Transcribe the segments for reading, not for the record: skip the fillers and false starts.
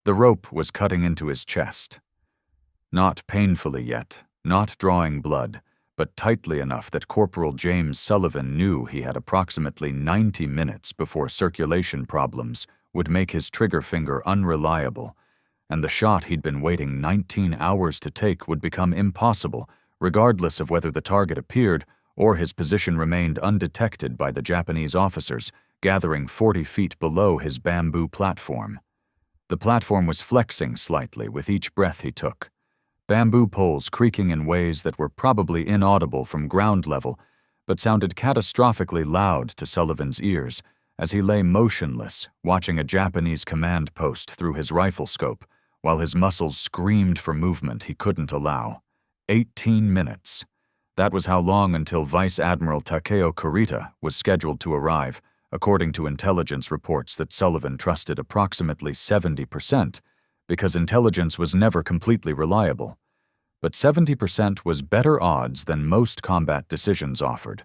The rope was cutting into his chest. Not painfully yet, not drawing blood, but tightly enough that Corporal James Sullivan knew he had approximately 90 minutes before circulation problems would make his trigger finger unreliable, and the shot he'd been waiting 19 hours to take would become impossible, regardless of whether the target appeared or his position remained undetected by the Japanese officers gathering 40 feet below his bamboo platform. The platform was flexing slightly with each breath he took, bamboo poles creaking in ways that were probably inaudible from ground level, but sounded catastrophically loud to Sullivan's ears as he lay motionless, watching a Japanese command post through his rifle scope, while his muscles screamed for movement he couldn't allow. 18 minutes. That was how long until Vice Admiral Takeo Kurita was scheduled to arrive, according to intelligence reports that Sullivan trusted approximately 70%, because intelligence was never completely reliable. But 70% was better odds than most combat decisions offered,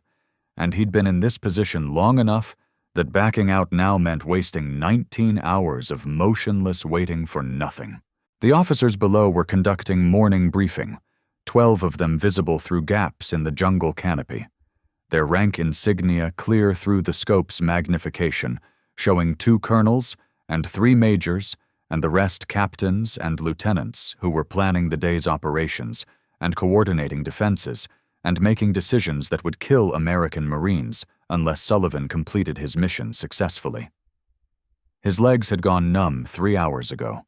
and he'd been in this position long enough that backing out now meant wasting 19 hours of motionless waiting for nothing. The officers below were conducting morning briefing, 12 of them visible through gaps in the jungle canopy, their rank insignia clear through the scope's magnification, showing 2 colonels and 3 majors, and the rest captains and lieutenants who were planning the day's operations and coordinating defenses and making decisions that would kill American Marines unless Sullivan completed his mission successfully. His legs had gone numb 3 hours ago.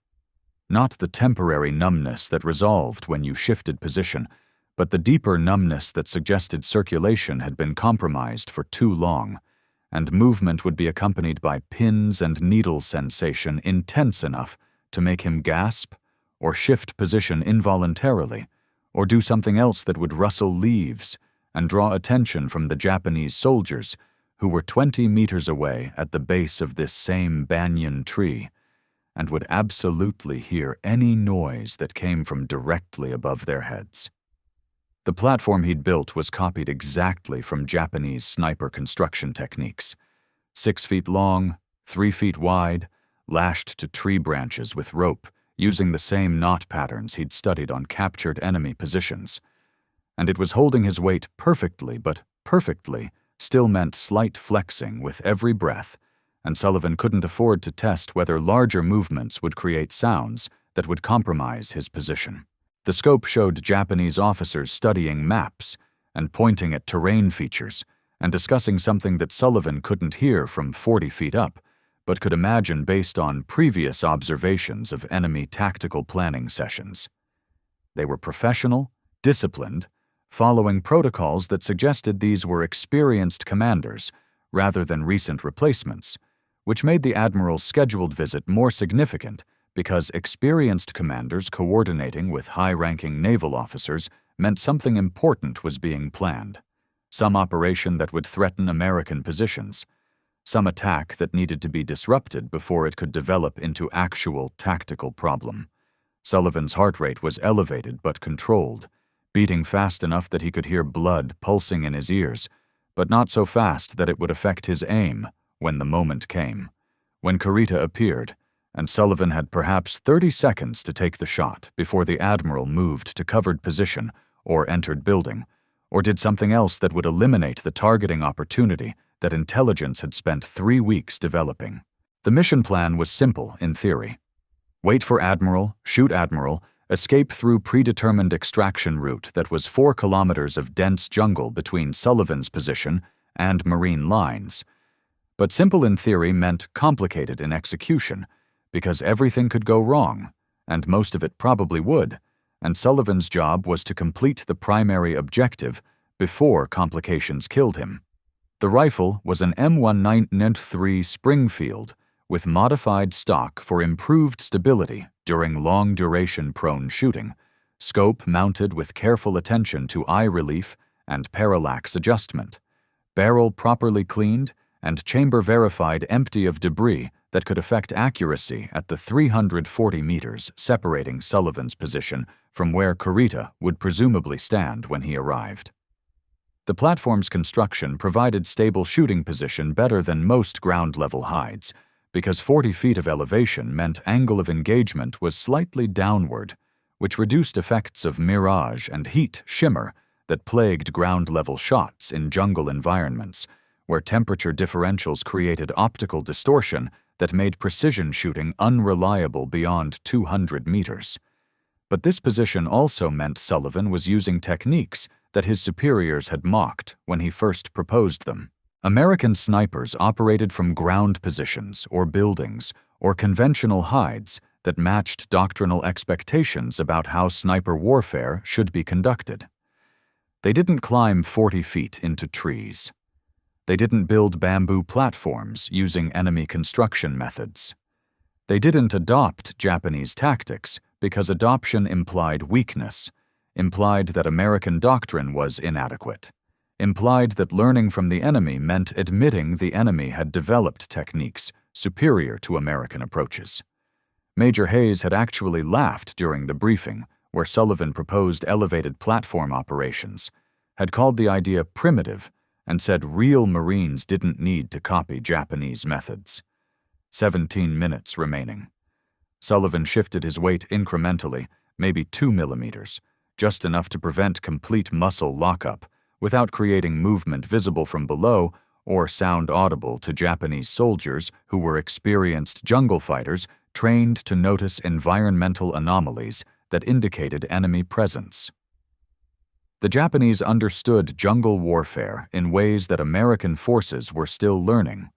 Not the temporary numbness that resolved when you shifted position, but the deeper numbness that suggested circulation had been compromised for too long, and movement would be accompanied by pins and needles sensation intense enough to make him gasp or shift position involuntarily or do something else that would rustle leaves and draw attention from the Japanese soldiers who were 20 meters away at the base of this same banyan tree and would absolutely hear any noise that came from directly above their heads. The platform he'd built was copied exactly from Japanese sniper construction techniques. 6 feet long, 3 feet wide, lashed to tree branches with rope, using the same knot patterns he'd studied on captured enemy positions. And it was holding his weight perfectly, but perfectly still meant slight flexing with every breath, and Sullivan couldn't afford to test whether larger movements would create sounds that would compromise his position. The scope showed Japanese officers studying maps and pointing at terrain features and discussing something that Sullivan couldn't hear from 40 feet up, but could imagine based on previous observations of enemy tactical planning sessions. They were professional, disciplined, following protocols that suggested these were experienced commanders rather than recent replacements, which made the Admiral's scheduled visit more significant because experienced commanders coordinating with high-ranking naval officers meant something important was being planned, some operation that would threaten American positions, some attack that needed to be disrupted before it could develop into actual tactical problem. Sullivan's heart rate was elevated but controlled, beating fast enough that he could hear blood pulsing in his ears, but not so fast that it would affect his aim when the moment came. When Kurita appeared, and Sullivan had perhaps 30 seconds to take the shot before the Admiral moved to covered position or entered building, or did something else that would eliminate the targeting opportunity that intelligence had spent 3 weeks developing. The mission plan was simple in theory. Wait for Admiral, shoot Admiral, escape through predetermined extraction route that was 4 kilometers of dense jungle between Sullivan's position and Marine lines. But simple in theory meant complicated in execution, because everything could go wrong, and most of it probably would, and Sullivan's job was to complete the primary objective before complications killed him. The rifle was an M1993 Springfield with modified stock for improved stability during long-duration prone shooting, scope mounted with careful attention to eye relief and parallax adjustment, barrel properly cleaned, and chamber verified empty of debris that could affect accuracy at the 340 meters separating Sullivan's position from where Kurita would presumably stand when he arrived. The platform's construction provided stable shooting position better than most ground-level hides, because 40 feet of elevation meant angle of engagement was slightly downward, which reduced effects of mirage and heat shimmer that plagued ground-level shots in jungle environments, where temperature differentials created optical distortion that made precision shooting unreliable beyond 200 meters. But this position also meant Sullivan was using techniques that his superiors had mocked when he first proposed them. American snipers operated from ground positions or buildings or conventional hides that matched doctrinal expectations about how sniper warfare should be conducted. They didn't climb 40 feet into trees. They didn't build bamboo platforms using enemy construction methods. They didn't adopt Japanese tactics because adoption implied weakness, implied that American doctrine was inadequate, implied that learning from the enemy meant admitting the enemy had developed techniques superior to American approaches. Major Hayes had actually laughed during the briefing, where Sullivan proposed elevated platform operations, had called the idea primitive, and said real Marines didn't need to copy Japanese methods. 17 minutes remaining. Sullivan shifted his weight incrementally, maybe 2 millimeters, just enough to prevent complete muscle lockup, without creating movement visible from below or sound audible to Japanese soldiers who were experienced jungle fighters trained to notice environmental anomalies that indicated enemy presence. The Japanese understood jungle warfare in ways that American forces were still learning,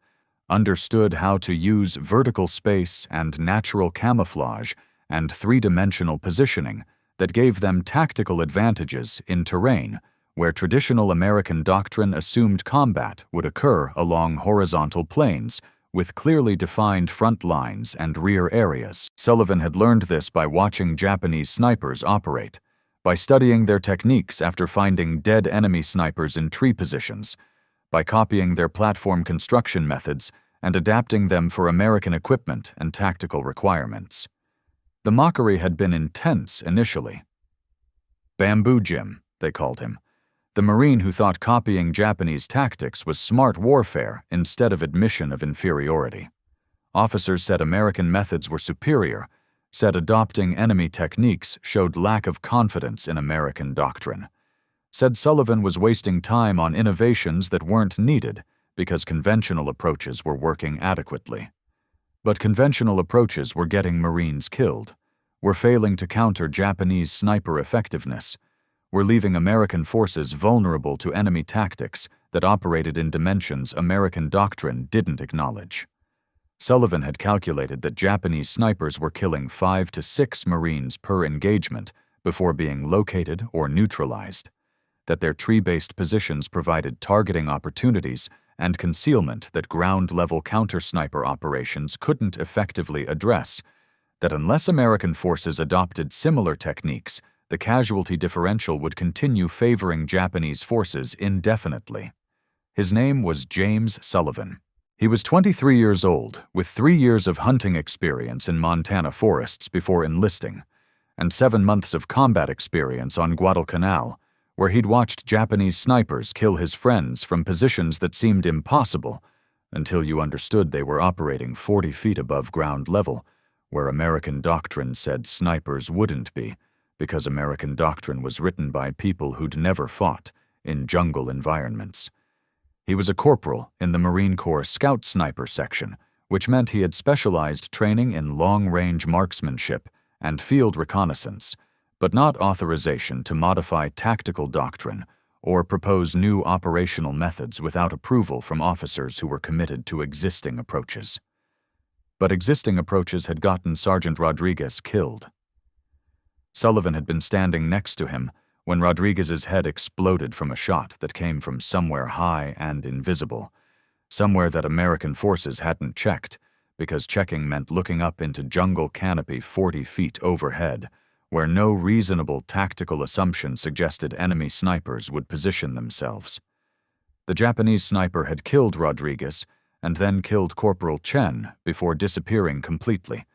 understood how to use vertical space and natural camouflage and three-dimensional positioning that gave them tactical advantages in terrain where traditional American doctrine assumed combat would occur along horizontal plains with clearly defined front lines and rear areas. Sullivan had learned this by watching Japanese snipers operate, by studying their techniques after finding dead enemy snipers in tree positions, by copying their platform construction methods and adapting them for American equipment and tactical requirements. The mockery had been intense initially. Bamboo Jim, they called him, the Marine who thought copying Japanese tactics was smart warfare instead of admission of inferiority. Officers said American methods were superior, said adopting enemy techniques showed lack of confidence in American doctrine, said Sullivan was wasting time on innovations that weren't needed because conventional approaches were working adequately. But conventional approaches were getting Marines killed, were failing to counter Japanese sniper effectiveness, were leaving American forces vulnerable to enemy tactics that operated in dimensions American doctrine didn't acknowledge. Sullivan had calculated that Japanese snipers were killing 5 to 6 Marines per engagement before being located or neutralized, that their tree-based positions provided targeting opportunities and concealment that ground-level counter-sniper operations couldn't effectively address, that unless American forces adopted similar techniques, the casualty differential would continue favoring Japanese forces indefinitely. His name was James Sullivan. He was 23 years old, with 3 years of hunting experience in Montana forests before enlisting, and 7 months of combat experience on Guadalcanal, where he'd watched Japanese snipers kill his friends from positions that seemed impossible until you understood they were operating 40 feet above ground level, where American doctrine said snipers wouldn't be, because American doctrine was written by people who'd never fought in jungle environments. He was a corporal in the Marine Corps Scout Sniper section, which meant he had specialized training in long-range marksmanship and field reconnaissance, but not authorization to modify tactical doctrine or propose new operational methods without approval from officers who were committed to existing approaches. But existing approaches had gotten Sergeant Rodriguez killed. Sullivan had been standing next to him when Rodriguez's head exploded from a shot that came from somewhere high and invisible, somewhere that American forces hadn't checked, because checking meant looking up into jungle canopy 40 feet overhead, where no reasonable tactical assumption suggested enemy snipers would position themselves. The Japanese sniper had killed Rodriguez and then killed Corporal Chen before disappearing completely,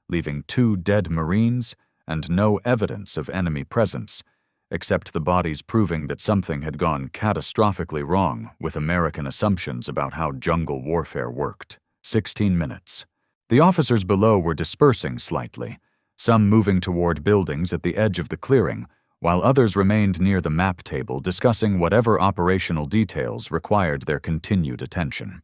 leaving 2 dead Marines and no evidence of enemy presence, except the bodies proving that something had gone catastrophically wrong with American assumptions about how jungle warfare worked. 16 minutes. The officers below were dispersing slightly, some moving toward buildings at the edge of the clearing, while others remained near the map table discussing whatever operational details required their continued attention.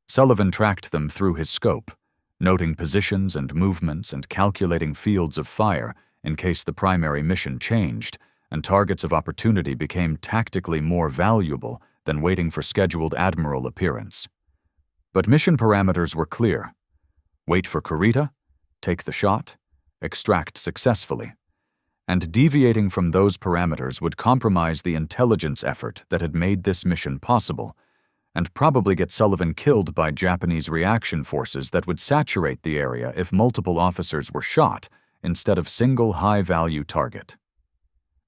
Sullivan tracked them through his scope, noting positions and movements and calculating fields of fire in case the primary mission changed and targets of opportunity became tactically more valuable than waiting for scheduled admiral appearance. But mission parameters were clear. Wait for Kurita, take the shot, extract successfully. And deviating from those parameters would compromise the intelligence effort that had made this mission possible, and probably get Sullivan killed by Japanese reaction forces that would saturate the area if multiple officers were shot instead of single high-value target.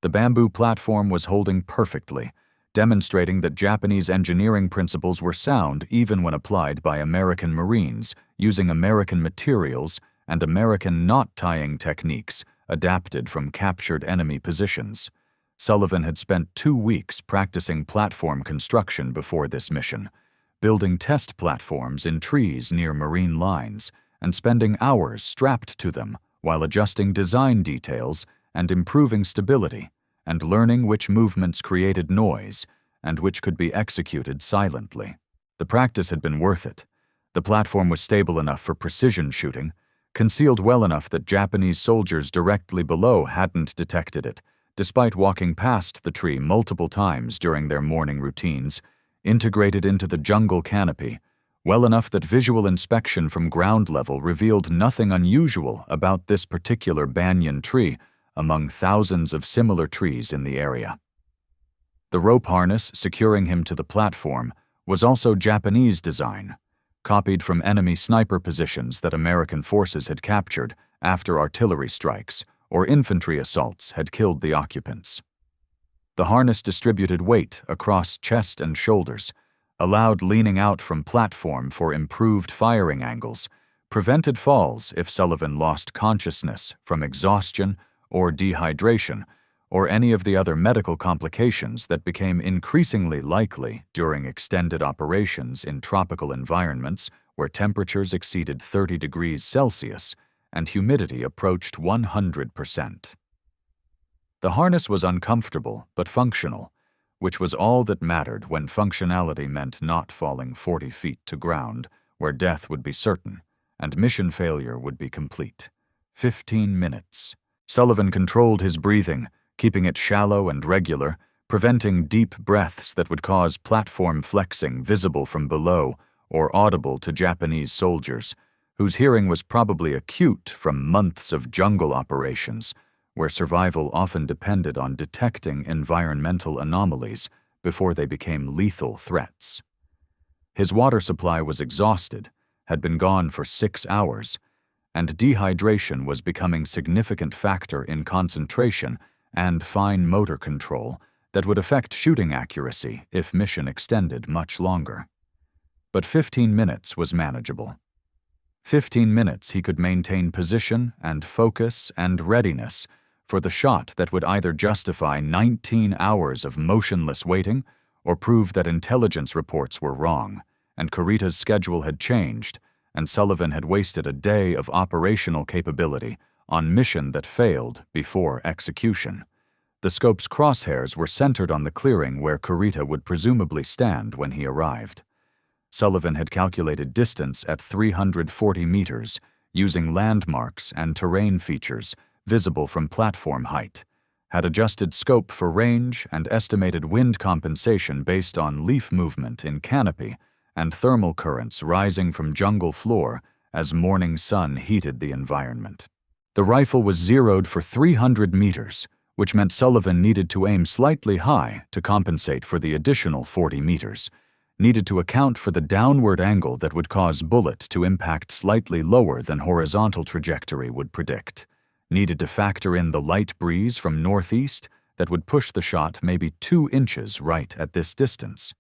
The bamboo platform was holding perfectly, demonstrating that Japanese engineering principles were sound even when applied by American Marines using American materials and American knot-tying techniques adapted from captured enemy positions. Sullivan had spent 2 weeks practicing platform construction before this mission, building test platforms in trees near Marine lines and spending hours strapped to them while adjusting design details and improving stability and learning which movements created noise and which could be executed silently. The practice had been worth it. The platform was stable enough for precision shooting, concealed well enough that Japanese soldiers directly below hadn't detected it, despite walking past the tree multiple times during their morning routines, integrated into the jungle canopy, well enough that visual inspection from ground level revealed nothing unusual about this particular banyan tree among thousands of similar trees in the area. The rope harness securing him to the platform was also Japanese design, copied from enemy sniper positions that American forces had captured after artillery strikes or infantry assaults had killed the occupants. The harness distributed weight across chest and shoulders, allowed leaning out from platform for improved firing angles, prevented falls if Sullivan lost consciousness from exhaustion or dehydration, or any of the other medical complications that became increasingly likely during extended operations in tropical environments where temperatures exceeded 30 degrees Celsius and humidity approached 100%. The harness was uncomfortable but functional, which was all that mattered when functionality meant not falling 40 feet to ground, where death would be certain and mission failure would be complete. 15 minutes. Sullivan controlled his breathing, keeping it shallow and regular, preventing deep breaths that would cause platform flexing visible from below or audible to Japanese soldiers, whose hearing was probably acute from months of jungle operations, where survival often depended on detecting environmental anomalies before they became lethal threats. His water supply was exhausted, had been gone for 6 hours, and dehydration was becoming a significant factor in concentration and fine motor control that would affect shooting accuracy if mission extended much longer. But 15 minutes was manageable. 15 minutes he could maintain position and focus and readiness for the shot that would either justify 19 hours of motionless waiting or prove that intelligence reports were wrong and Kurita's schedule had changed and Sullivan had wasted a day of operational capability on mission that failed before execution. The scope's crosshairs were centered on the clearing where Kurita would presumably stand when he arrived. Sullivan had calculated distance at 340 meters using landmarks and terrain features visible from platform height, had adjusted scope for range and estimated wind compensation based on leaf movement in canopy and thermal currents rising from jungle floor as morning sun heated the environment. The rifle was zeroed for 300 meters, which meant Sullivan needed to aim slightly high to compensate for the additional 40 meters, needed to account for the downward angle that would cause bullet to impact slightly lower than horizontal trajectory would predict, needed to factor in the light breeze from northeast that would push the shot maybe 2 inches right at this distance.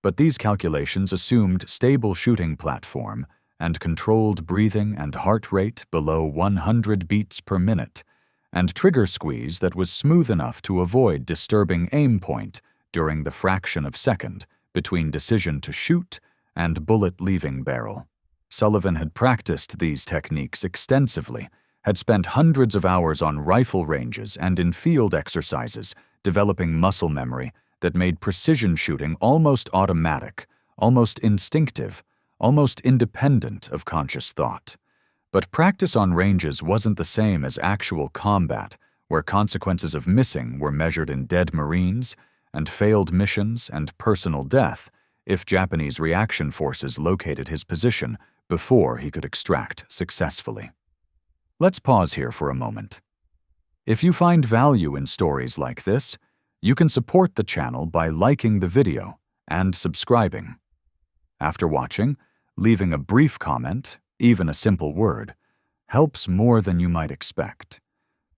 But these calculations assumed stable shooting platform and controlled breathing and heart rate below 100 beats per minute, and trigger squeeze that was smooth enough to avoid disturbing aim point during the fraction of second between decision to shoot and bullet leaving barrel. Sullivan had practiced these techniques extensively, had spent hundreds of hours on rifle ranges and in field exercises, developing muscle memory that made precision shooting almost automatic, almost instinctive, almost independent of conscious thought. But practice on ranges wasn't the same as actual combat, where consequences of missing were measured in dead Marines and failed missions and personal death if Japanese reaction forces located his position before he could extract successfully. Let's pause here for a moment. If you find value in stories like this, you can support the channel by liking the video and subscribing. After watching, leaving a brief comment, even a simple word, helps more than you might expect.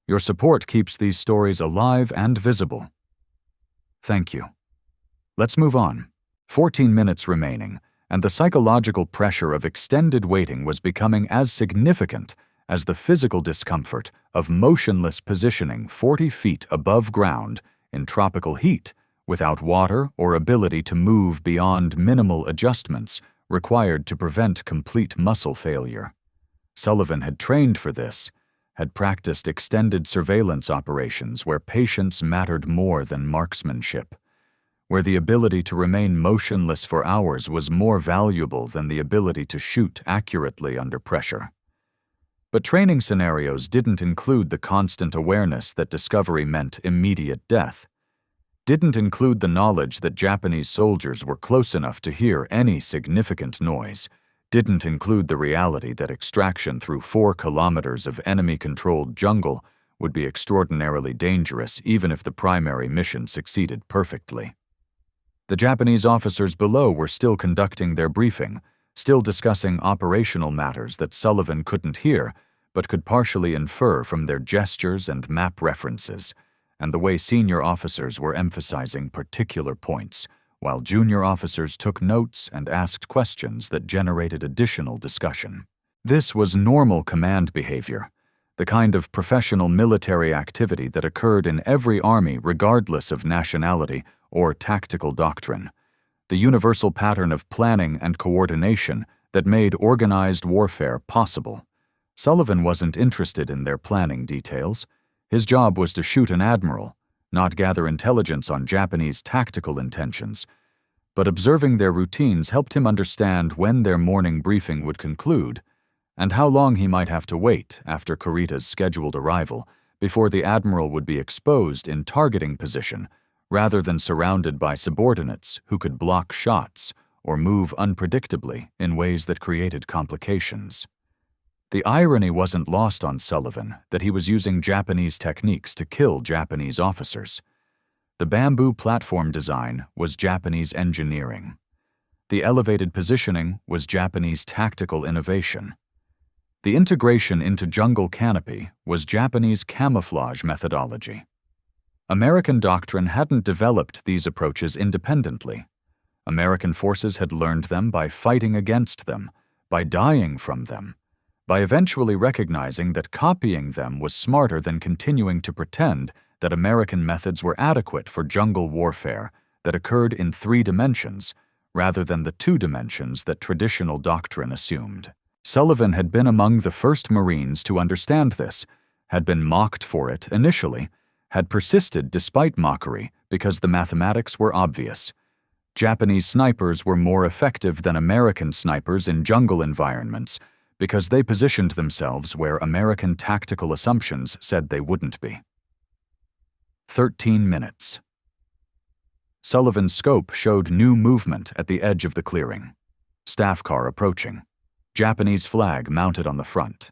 Your support keeps these stories alive and visible. Thank you. Let's move on. 14 minutes remaining, and the psychological pressure of extended waiting was becoming as significant as the physical discomfort of motionless positioning 40 feet above ground in tropical heat without water or ability to move beyond minimal adjustments required to prevent complete muscle failure. Sullivan had trained for this, had practiced extended surveillance operations where patience mattered more than marksmanship, where the ability to remain motionless for hours was more valuable than the ability to shoot accurately under pressure. But training scenarios didn't include the constant awareness that discovery meant immediate death, didn't include the knowledge that Japanese soldiers were close enough to hear any significant noise, didn't include the reality that extraction through 4 kilometers of enemy-controlled jungle would be extraordinarily dangerous even if the primary mission succeeded perfectly. The Japanese officers below were still conducting their briefing, still discussing operational matters that Sullivan couldn't hear but could partially infer from their gestures and map references, and the way senior officers were emphasizing particular points, while junior officers took notes and asked questions that generated additional discussion. This was normal command behavior, the kind of professional military activity that occurred in every army regardless of nationality or tactical doctrine, the universal pattern of planning and coordination that made organized warfare possible. Sullivan wasn't interested in their planning details. His job was to shoot an admiral, not gather intelligence on Japanese tactical intentions, but observing their routines helped him understand when their morning briefing would conclude and how long he might have to wait after Kurita's scheduled arrival before the admiral would be exposed in targeting position rather than surrounded by subordinates who could block shots or move unpredictably in ways that created complications. The irony wasn't lost on Sullivan that he was using Japanese techniques to kill Japanese officers. The bamboo platform design was Japanese engineering. The elevated positioning was Japanese tactical innovation. The integration into jungle canopy was Japanese camouflage methodology. American doctrine hadn't developed these approaches independently. American forces had learned them by fighting against them, by dying from them, by eventually recognizing that copying them was smarter than continuing to pretend that American methods were adequate for jungle warfare that occurred in 3 dimensions rather than the 2 dimensions that traditional doctrine assumed. Sullivan had been among the first Marines to understand this, had been mocked for it initially, had persisted despite mockery because the mathematics were obvious. Japanese snipers were more effective than American snipers in jungle environments because they positioned themselves where American tactical assumptions said they wouldn't be. 13 minutes. Sullivan's scope showed new movement at the edge of the clearing. Staff car approaching. Japanese flag mounted on the front.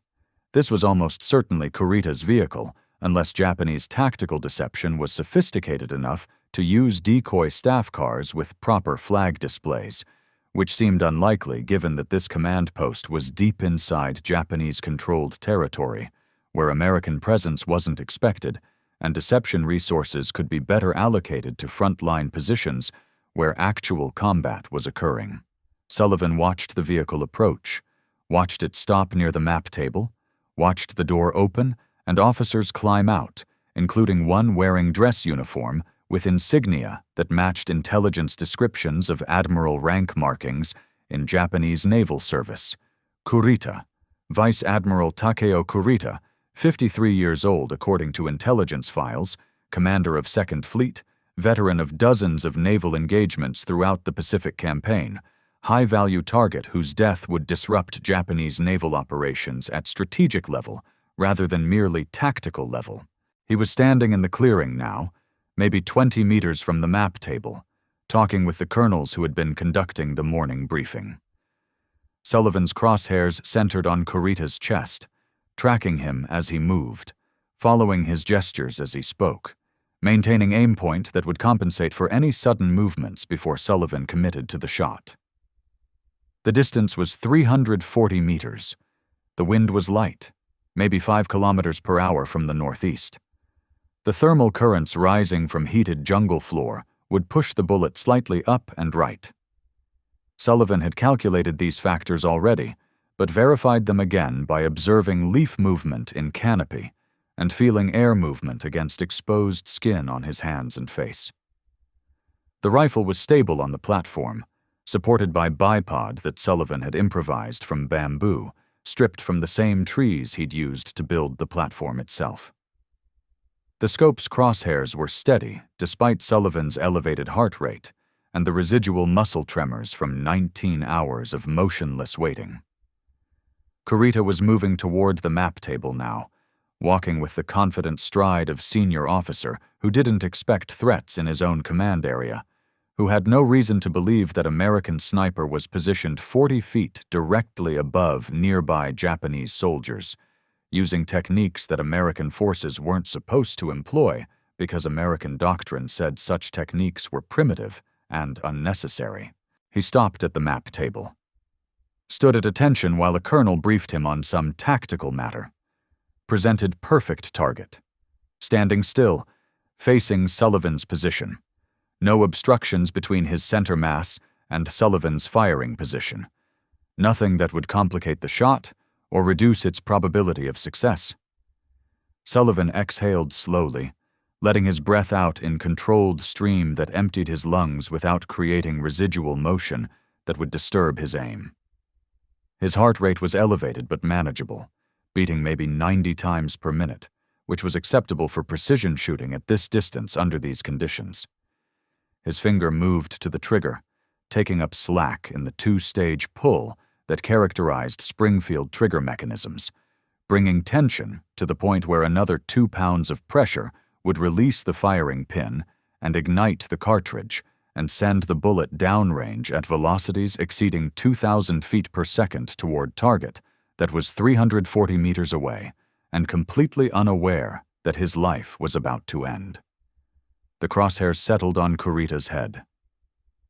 This was almost certainly Kurita's vehicle, unless Japanese tactical deception was sophisticated enough to use decoy staff cars with proper flag displays, which seemed unlikely given that this command post was deep inside Japanese-controlled territory, where American presence wasn't expected, and deception resources could be better allocated to front-line positions where actual combat was occurring. Sullivan watched the vehicle approach, watched it stop near the map table, watched the door open and officers climb out, including one wearing dress uniform with insignia that matched intelligence descriptions of admiral rank markings in Japanese naval service, Kurita, Vice Admiral Takeo Kurita, 53 years old according to intelligence files, commander of 2nd Fleet, veteran of dozens of naval engagements throughout the Pacific Campaign, high-value target whose death would disrupt Japanese naval operations at strategic level rather than merely tactical level. He was standing in the clearing now, maybe 20 meters from the map table, talking with the colonels who had been conducting the morning briefing. Sullivan's crosshairs centered on Kurita's chest, tracking him as he moved, following his gestures as he spoke, maintaining aim point that would compensate for any sudden movements before Sullivan committed to the shot. The distance was 340 meters. The wind was light, maybe 5 kilometers per hour from the northeast. The thermal currents rising from heated jungle floor would push the bullet slightly up and right. Sullivan had calculated these factors already, but verified them again by observing leaf movement in canopy and feeling air movement against exposed skin on his hands and face. The rifle was stable on the platform, supported by bipod that Sullivan had improvised from bamboo, stripped from the same trees he'd used to build the platform itself. The scope's crosshairs were steady despite Sullivan's elevated heart rate and the residual muscle tremors from 19 hours of motionless waiting. Kurita was moving toward the map table now, walking with the confident stride of senior officer who didn't expect threats in his own command area, who had no reason to believe that American sniper was positioned 40 feet directly above nearby Japanese soldiers, using techniques that American forces weren't supposed to employ because American doctrine said such techniques were primitive and unnecessary. He stopped at the map table, stood at attention while a colonel briefed him on some tactical matter, presented perfect target, standing still, facing Sullivan's position. No obstructions between his center mass and Sullivan's firing position. Nothing that would complicate the shot or reduce its probability of success. Sullivan exhaled slowly, letting his breath out in controlled stream that emptied his lungs without creating residual motion that would disturb his aim. His heart rate was elevated but manageable, beating maybe 90 times per minute, which was acceptable for precision shooting at this distance under these conditions. His finger moved to the trigger, taking up slack in the 2-stage pull that characterized Springfield trigger mechanisms, bringing tension to the point where another 2 pounds of pressure would release the firing pin and ignite the cartridge and send the bullet downrange at velocities exceeding 2,000 feet per second toward target that was 340 meters away and completely unaware that his life was about to end. The crosshairs settled on Kurita's head.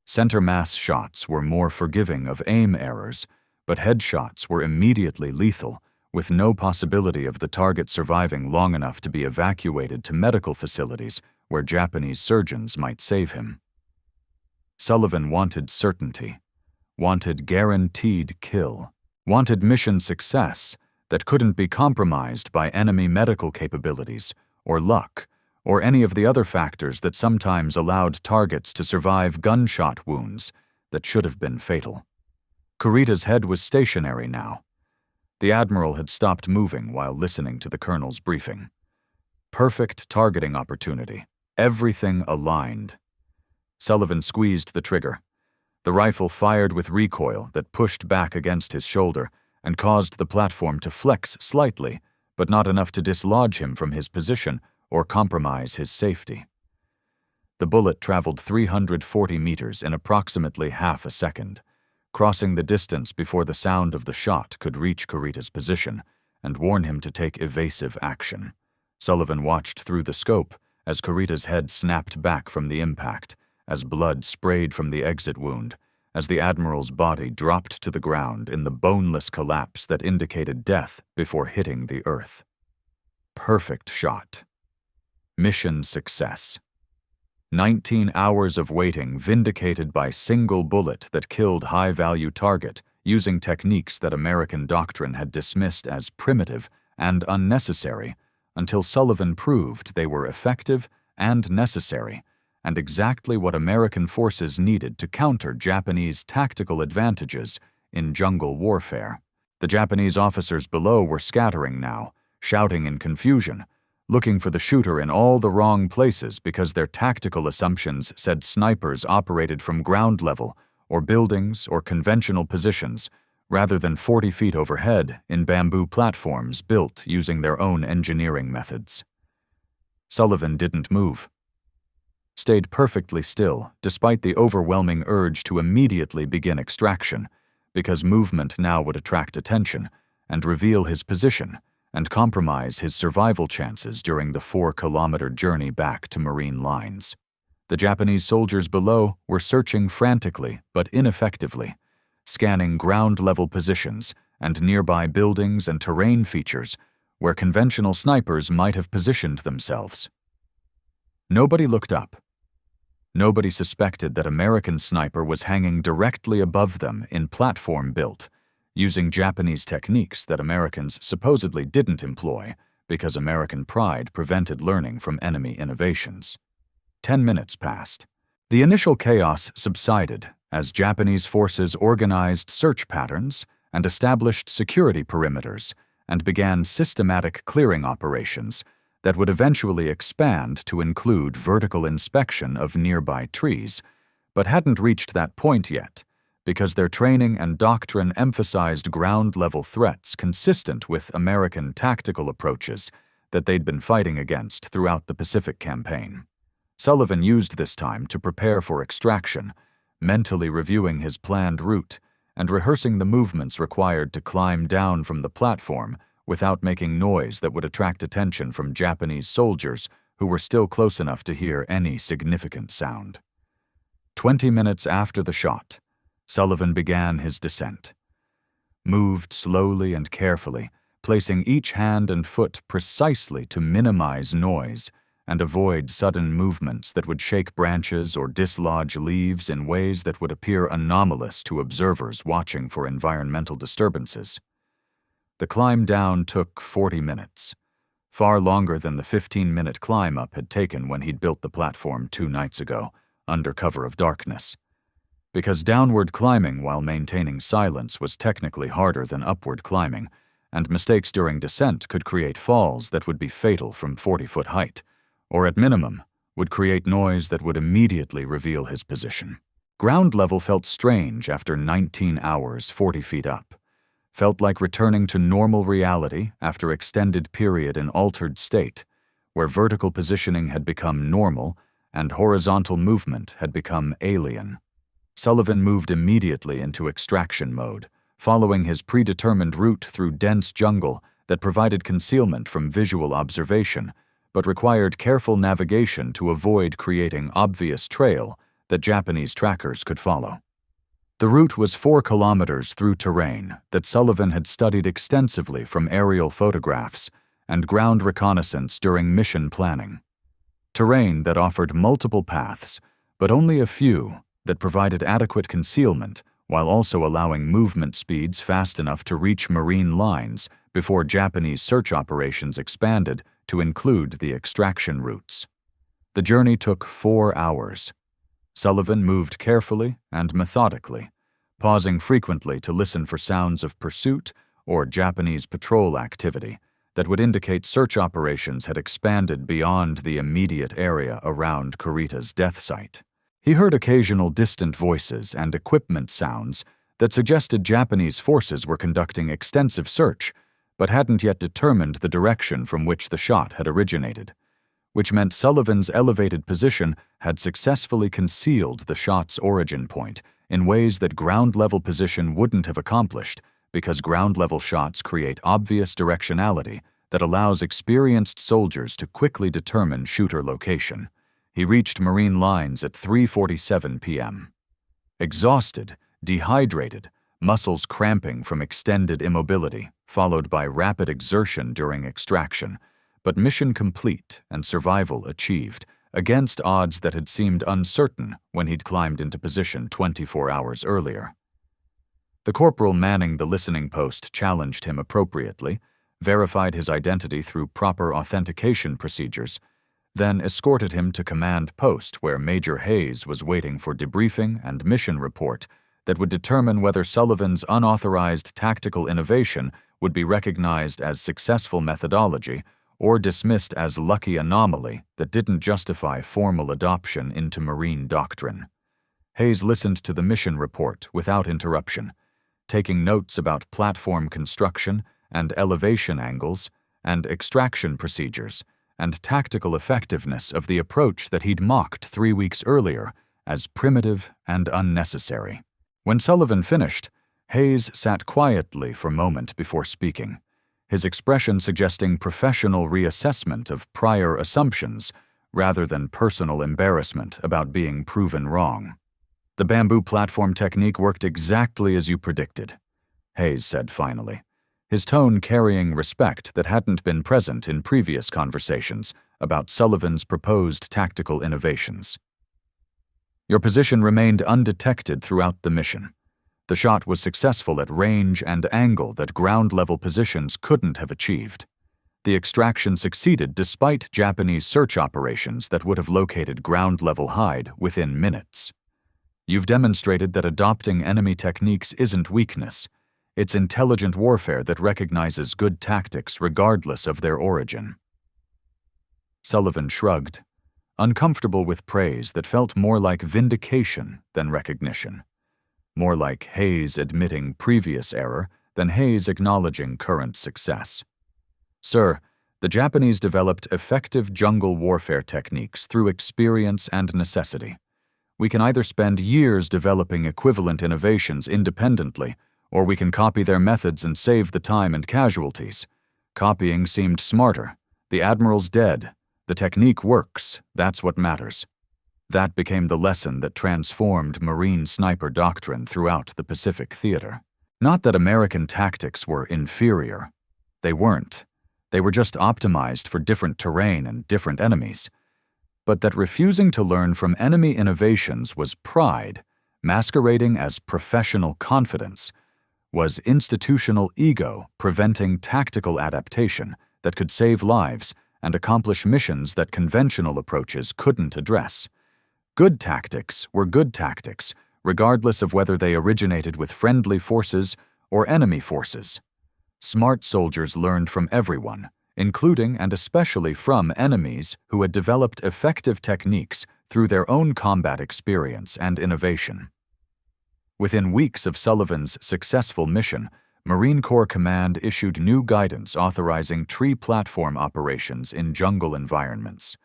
Center mass shots were more forgiving of aim errors, but headshots were immediately lethal, with no possibility of the target surviving long enough to be evacuated to medical facilities where Japanese surgeons might save him. Sullivan wanted certainty, wanted guaranteed kill, wanted mission success that couldn't be compromised by enemy medical capabilities or luck, or any of the other factors that sometimes allowed targets to survive gunshot wounds that should have been fatal. Kurita's head was stationary now. The admiral had stopped moving while listening to the colonel's briefing. Perfect targeting opportunity. Everything aligned. Sullivan squeezed the trigger. The rifle fired with recoil that pushed back against his shoulder and caused the platform to flex slightly, but not enough to dislodge him from his position or compromise his safety. The bullet traveled 340 meters in approximately half a second, crossing the distance before the sound of the shot could reach Kurita's position and warn him to take evasive action. Sullivan watched through the scope as Kurita's head snapped back from the impact, as blood sprayed from the exit wound, as the admiral's body dropped to the ground in the boneless collapse that indicated death before hitting the earth. Perfect shot. Mission success. 19 hours of waiting vindicated by single bullet that killed high-value target using techniques that American doctrine had dismissed as primitive and unnecessary until Sullivan proved they were effective and necessary and exactly what American forces needed to counter Japanese tactical advantages in jungle warfare. The Japanese officers below were scattering now, shouting in confusion, looking for the shooter in all the wrong places because their tactical assumptions said snipers operated from ground level or buildings or conventional positions, rather than 40 feet overhead in bamboo platforms built using their own engineering methods. Sullivan didn't move. Stayed perfectly still, despite the overwhelming urge to immediately begin extraction, because movement now would attract attention and reveal his position and compromise his survival chances during the 4-kilometer journey back to Marine lines. The Japanese soldiers below were searching frantically but ineffectively, scanning ground-level positions and nearby buildings and terrain features where conventional snipers might have positioned themselves. Nobody looked up. Nobody suspected that American sniper was hanging directly above them in platform built, using Japanese techniques that Americans supposedly didn't employ because American pride prevented learning from enemy innovations. 10 minutes passed. The initial chaos subsided as Japanese forces organized search patterns and established security perimeters and began systematic clearing operations that would eventually expand to include vertical inspection of nearby trees, but hadn't reached that point yet because their training and doctrine emphasized ground-level threats consistent with American tactical approaches that they'd been fighting against throughout the Pacific Campaign. Sullivan used this time to prepare for extraction, mentally reviewing his planned route and rehearsing the movements required to climb down from the platform without making noise that would attract attention from Japanese soldiers who were still close enough to hear any significant sound. 20 minutes after the shot, Sullivan began his descent. Moved slowly and carefully, placing each hand and foot precisely to minimize noise and avoid sudden movements that would shake branches or dislodge leaves in ways that would appear anomalous to observers watching for environmental disturbances. The climb down took 40 minutes, far longer than the 15-minute climb up had taken when he'd built the platform 2 nights ago, under cover of darkness. Because downward climbing while maintaining silence was technically harder than upward climbing, and mistakes during descent could create falls that would be fatal from 40-foot height, or at minimum, would create noise that would immediately reveal his position. Ground level felt strange after 19 hours 40 feet up. Felt like returning to normal reality after extended period in altered state, where vertical positioning had become normal and horizontal movement had become alien. Sullivan moved immediately into extraction mode, following his predetermined route through dense jungle that provided concealment from visual observation, but required careful navigation to avoid creating obvious trail that Japanese trackers could follow. The route was 4 kilometers through terrain that Sullivan had studied extensively from aerial photographs and ground reconnaissance during mission planning. Terrain that offered multiple paths, but only a few that provided adequate concealment while also allowing movement speeds fast enough to reach Marine lines before Japanese search operations expanded to include the extraction routes. The journey took 4 hours. Sullivan moved carefully and methodically, pausing frequently to listen for sounds of pursuit or Japanese patrol activity that would indicate search operations had expanded beyond the immediate area around Kurita's death site. He heard occasional distant voices and equipment sounds that suggested Japanese forces were conducting extensive search, but hadn't yet determined the direction from which the shot had originated, which meant Sullivan's elevated position had successfully concealed the shot's origin point in ways that ground-level position wouldn't have accomplished, because ground-level shots create obvious directionality that allows experienced soldiers to quickly determine shooter location. He reached Marine lines at 3:47 p.m. Exhausted, dehydrated, muscles cramping from extended immobility, followed by rapid exertion during extraction, but mission complete and survival achieved, against odds that had seemed uncertain when he'd climbed into position 24 hours earlier. The corporal manning the listening post challenged him appropriately, verified his identity through proper authentication procedures, then escorted him to command post where Major Hayes was waiting for debriefing and mission report that would determine whether Sullivan's unauthorized tactical innovation would be recognized as successful methodology or dismissed as lucky anomaly that didn't justify formal adoption into Marine doctrine. Hayes listened to the mission report without interruption, taking notes about platform construction and elevation angles and extraction procedures and tactical effectiveness of the approach that he'd mocked 3 weeks earlier as primitive and unnecessary. When Sullivan finished, Hayes sat quietly for a moment before speaking, his expression suggesting professional reassessment of prior assumptions rather than personal embarrassment about being proven wrong. "The bamboo platform technique worked exactly as you predicted," Hayes said finally, his tone carrying respect that hadn't been present in previous conversations about Sullivan's proposed tactical innovations. "Your position remained undetected throughout the mission. The shot was successful at range and angle that ground-level positions couldn't have achieved. The extraction succeeded despite Japanese search operations that would have located ground-level hide within minutes. You've demonstrated that adopting enemy techniques isn't weakness. It's intelligent warfare that recognizes good tactics regardless of their origin." Sullivan shrugged, uncomfortable with praise that felt more like vindication than recognition, more like Hayes admitting previous error than Hayes acknowledging current success. "Sir, the Japanese developed effective jungle warfare techniques through experience and necessity. We can either spend years developing equivalent innovations independently, or we can copy their methods and save the time and casualties. Copying seemed smarter. The Admiral's dead. The technique works. That's what matters." That became the lesson that transformed Marine sniper doctrine throughout the Pacific theater. Not that American tactics were inferior. They weren't. They were just optimized for different terrain and different enemies. But that refusing to learn from enemy innovations was pride, masquerading as professional confidence, was institutional ego preventing tactical adaptation that could save lives and accomplish missions that conventional approaches couldn't address. Good tactics were good tactics, regardless of whether they originated with friendly forces or enemy forces. Smart soldiers learned from everyone, including and especially from enemies who had developed effective techniques through their own combat experience and innovation. Within weeks of Sullivan's successful mission, Marine Corps Command issued new guidance authorizing tree platform operations in jungle environments.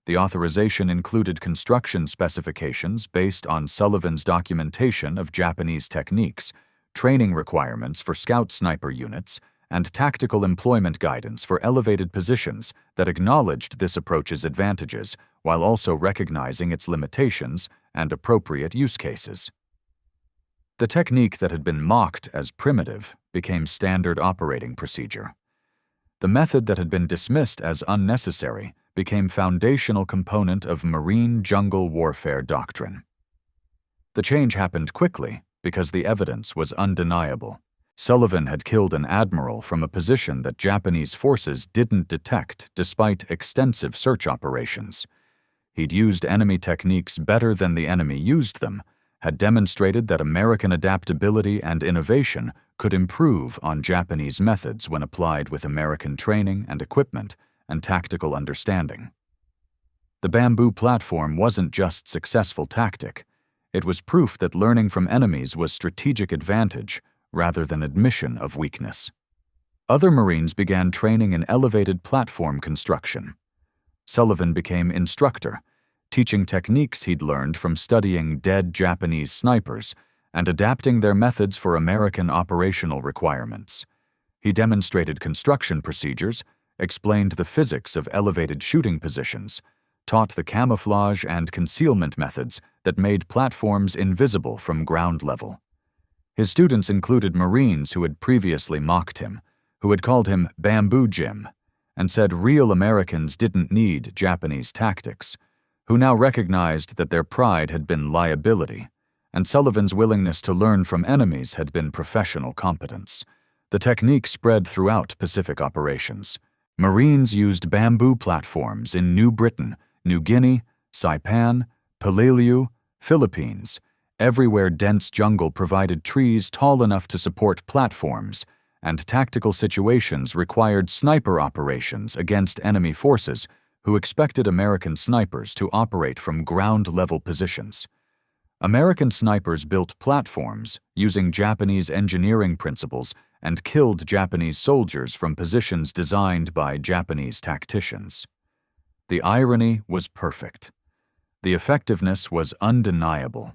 The authorization included construction specifications based on Sullivan's documentation of Japanese techniques, training requirements for scout sniper units, and tactical employment guidance for elevated positions that acknowledged this approach's advantages while also recognizing its limitations and appropriate use cases. The technique that had been mocked as primitive became standard operating procedure. The method that had been dismissed as unnecessary became foundational component of Marine jungle warfare doctrine. The change happened quickly because the evidence was undeniable. Sullivan had killed an admiral from a position that Japanese forces didn't detect despite extensive search operations. He'd used enemy techniques better than the enemy used them, had demonstrated that American adaptability and innovation could improve on Japanese methods when applied with American training and equipment and tactical understanding. The bamboo platform wasn't just successful tactic. It was proof that learning from enemies was strategic advantage rather than admission of weakness. Other Marines began training in elevated platform construction. Sullivan became instructor, teaching techniques he'd learned from studying dead Japanese snipers and adapting their methods for American operational requirements. He demonstrated construction procedures, explained the physics of elevated shooting positions, taught the camouflage and concealment methods that made platforms invisible from ground level. His students included Marines who had previously mocked him, who had called him Bamboo Jim, and said real Americans didn't need Japanese tactics, who now recognized that their pride had been liability, and Sullivan's willingness to learn from enemies had been professional competence. The technique spread throughout Pacific operations. Marines used bamboo platforms in New Britain, New Guinea, Saipan, Palaleu, Philippines, Everywhere dense jungle provided trees tall enough to support platforms, and tactical situations required sniper operations against enemy forces who expected American snipers to operate from ground-level positions. American snipers built platforms using Japanese engineering principles and killed Japanese soldiers from positions designed by Japanese tacticians. The irony was perfect. The effectiveness was undeniable.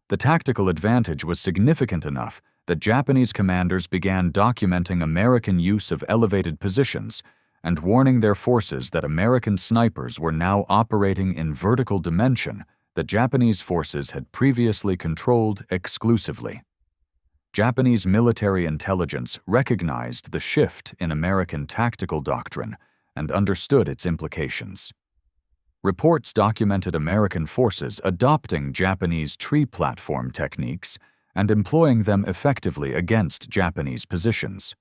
The tactical advantage was significant enough that Japanese commanders began documenting American use of elevated positions and warning their forces that American snipers were now operating in vertical dimension that Japanese forces had previously controlled exclusively. Japanese military intelligence recognized the shift in American tactical doctrine and understood its implications. Reports documented American forces adopting Japanese tree platform techniques and employing them effectively against Japanese positions.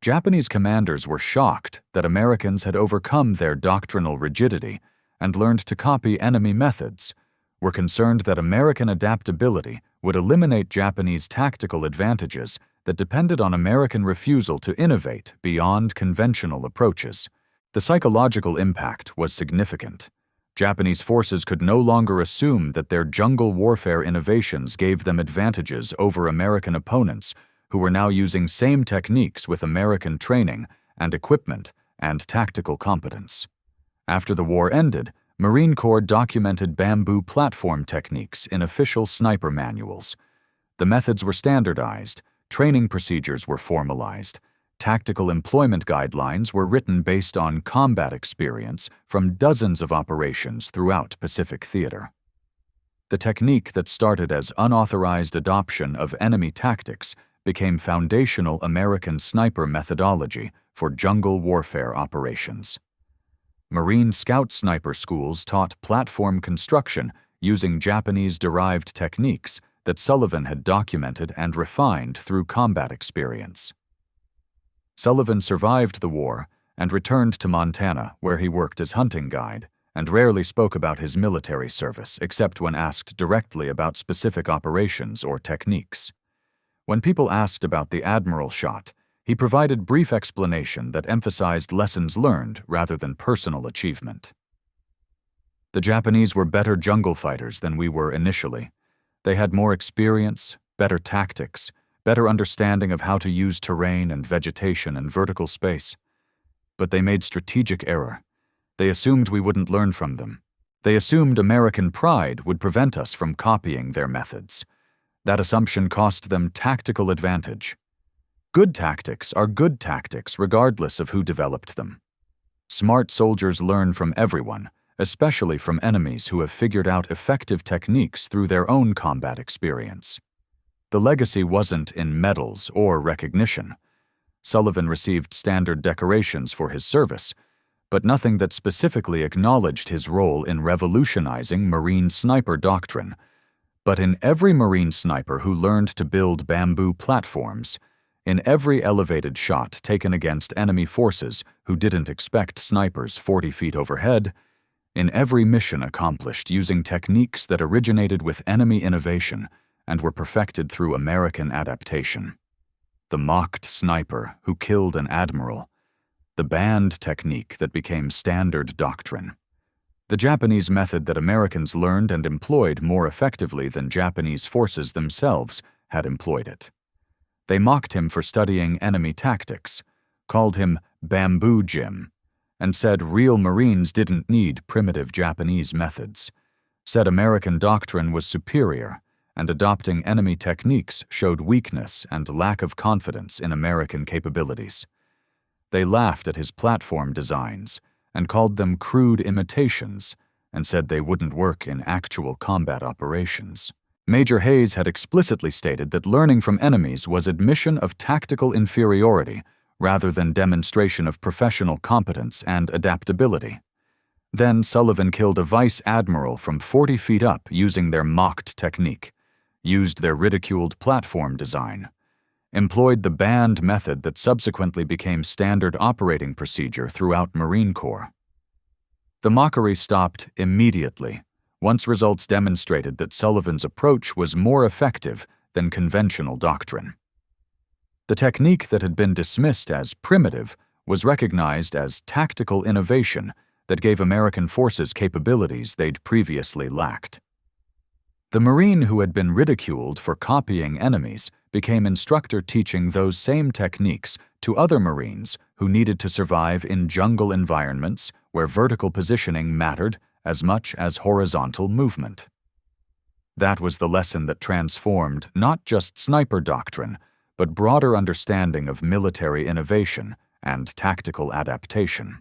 Japanese commanders were shocked that Americans had overcome their doctrinal rigidity and learned to copy enemy methods, were concerned that American adaptability would eliminate Japanese tactical advantages that depended on American refusal to innovate beyond conventional approaches. The psychological impact was significant. Japanese forces could no longer assume that their jungle warfare innovations gave them advantages over American opponents who were now using same techniques with American training and equipment and tactical competence. After the war ended, Marine Corps documented bamboo platform techniques in official sniper manuals. The methods were standardized, training procedures were formalized, tactical employment guidelines were written based on combat experience from dozens of operations throughout Pacific Theater. The technique that started as unauthorized adoption of enemy tactics became foundational American sniper methodology for jungle warfare operations. Marine Scout sniper schools taught platform construction using Japanese-derived techniques that Sullivan had documented and refined through combat experience. Sullivan survived the war and returned to Montana, where he worked as hunting guide, and rarely spoke about his military service except when asked directly about specific operations or techniques. When people asked about the Admiral shot, he provided brief explanation that emphasized lessons learned rather than personal achievement. The Japanese were better jungle fighters than we were initially. They had more experience, better tactics, better understanding of how to use terrain and vegetation and vertical space. But they made strategic error. They assumed we wouldn't learn from them. They assumed American pride would prevent us from copying their methods. That assumption cost them tactical advantage. Good tactics are good tactics regardless of who developed them. Smart soldiers learn from everyone, especially from enemies who have figured out effective techniques through their own combat experience. The legacy wasn't in medals or recognition. Sullivan received standard decorations for his service, but nothing that specifically acknowledged his role in revolutionizing Marine sniper doctrine. But in every Marine sniper who learned to build bamboo platforms, in every elevated shot taken against enemy forces who didn't expect snipers 40 feet overhead, in every mission accomplished using techniques that originated with enemy innovation and were perfected through American adaptation. The mocked sniper who killed an admiral. The band technique that became standard doctrine. The Japanese method that Americans learned and employed more effectively than Japanese forces themselves had employed it. They mocked him for studying enemy tactics, called him Bamboo Jim, and said real Marines didn't need primitive Japanese methods, said American doctrine was superior, and adopting enemy techniques showed weakness and lack of confidence in American capabilities. They laughed at his platform designs and called them crude imitations and said they wouldn't work in actual combat operations. Major Hayes had explicitly stated that learning from enemies was admission of tactical inferiority rather than demonstration of professional competence and adaptability. Then Sullivan killed a vice admiral from 40 feet up using their mocked technique, used their ridiculed platform design, employed the band method that subsequently became standard operating procedure throughout Marine Corps. The mockery stopped immediately Once results demonstrated that Sullivan's approach was more effective than conventional doctrine. The technique that had been dismissed as primitive was recognized as tactical innovation that gave American forces capabilities they'd previously lacked. The Marine who had been ridiculed for copying enemies became instructor teaching those same techniques to other Marines who needed to survive in jungle environments where vertical positioning mattered as much as horizontal movement. That was the lesson that transformed not just sniper doctrine, but broader understanding of military innovation and tactical adaptation.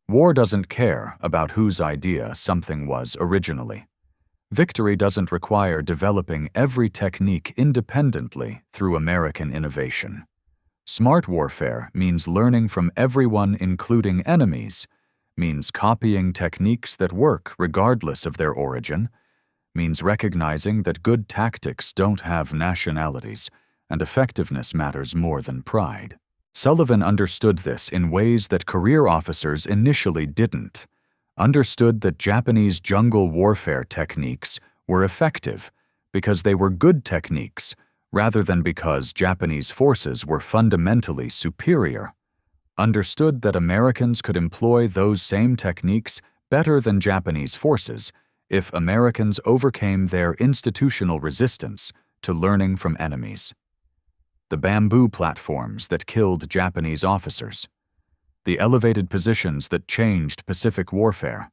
War doesn't care about whose idea something was originally. Victory doesn't require developing every technique independently through American innovation. Smart warfare means learning from everyone, including enemies, means copying techniques that work regardless of their origin, means recognizing that good tactics don't have nationalities and effectiveness matters more than pride. Sullivan understood this in ways that career officers initially didn't. Understood that Japanese jungle warfare techniques were effective because they were good techniques rather than because Japanese forces were fundamentally superior. Understood that Americans could employ those same techniques better than Japanese forces if Americans overcame their institutional resistance to learning from enemies. The bamboo platforms that killed Japanese officers, the elevated positions that changed Pacific warfare,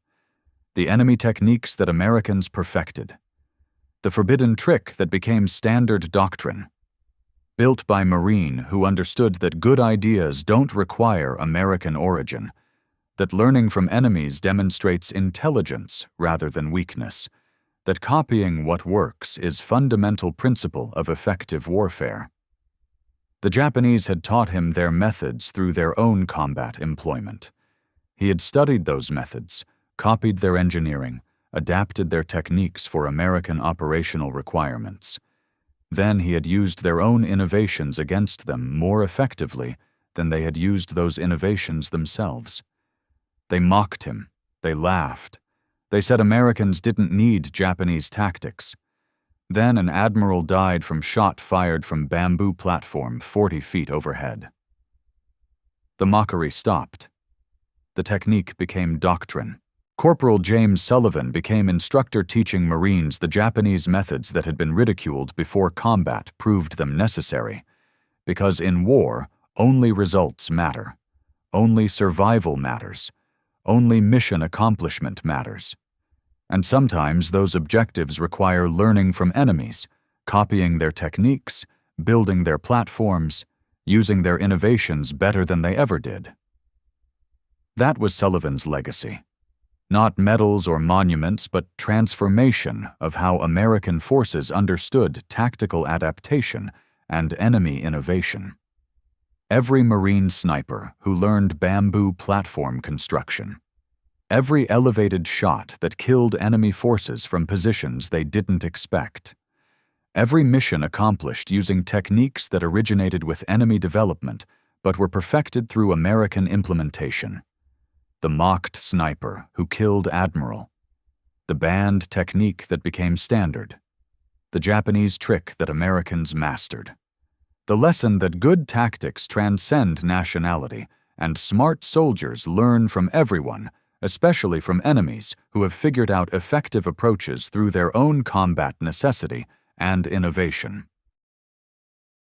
the enemy techniques that Americans perfected, the forbidden trick that became standard doctrine, built by Marine who understood that good ideas don't require American origin, that learning from enemies demonstrates intelligence rather than weakness, that copying what works is fundamental principle of effective warfare. The Japanese had taught him their methods through their own combat employment. He had studied those methods, copied their engineering, adapted their techniques for American operational requirements. Then he had used their own innovations against them more effectively than they had used those innovations themselves. They mocked him. They laughed. They said Americans didn't need Japanese tactics. Then an admiral died from shot fired from bamboo platform 40 feet overhead. The mockery stopped. The technique became doctrine. Corporal James Sullivan became instructor teaching Marines the Japanese methods that had been ridiculed before combat proved them necessary. Because in war, only results matter. Only survival matters. Only mission accomplishment matters. And sometimes those objectives require learning from enemies, copying their techniques, building their platforms, using their innovations better than they ever did. That was Sullivan's legacy. Not medals or monuments, but transformation of how American forces understood tactical adaptation and enemy innovation. Every Marine sniper who learned bamboo platform construction, every elevated shot that killed enemy forces from positions they didn't expect, every mission accomplished using techniques that originated with enemy development but were perfected through American implementation. The mocked sniper who killed Admiral, the banned technique that became standard, the Japanese trick that Americans mastered. The lesson that good tactics transcend nationality and smart soldiers learn from everyone, especially from enemies who have figured out effective approaches through their own combat necessity and innovation.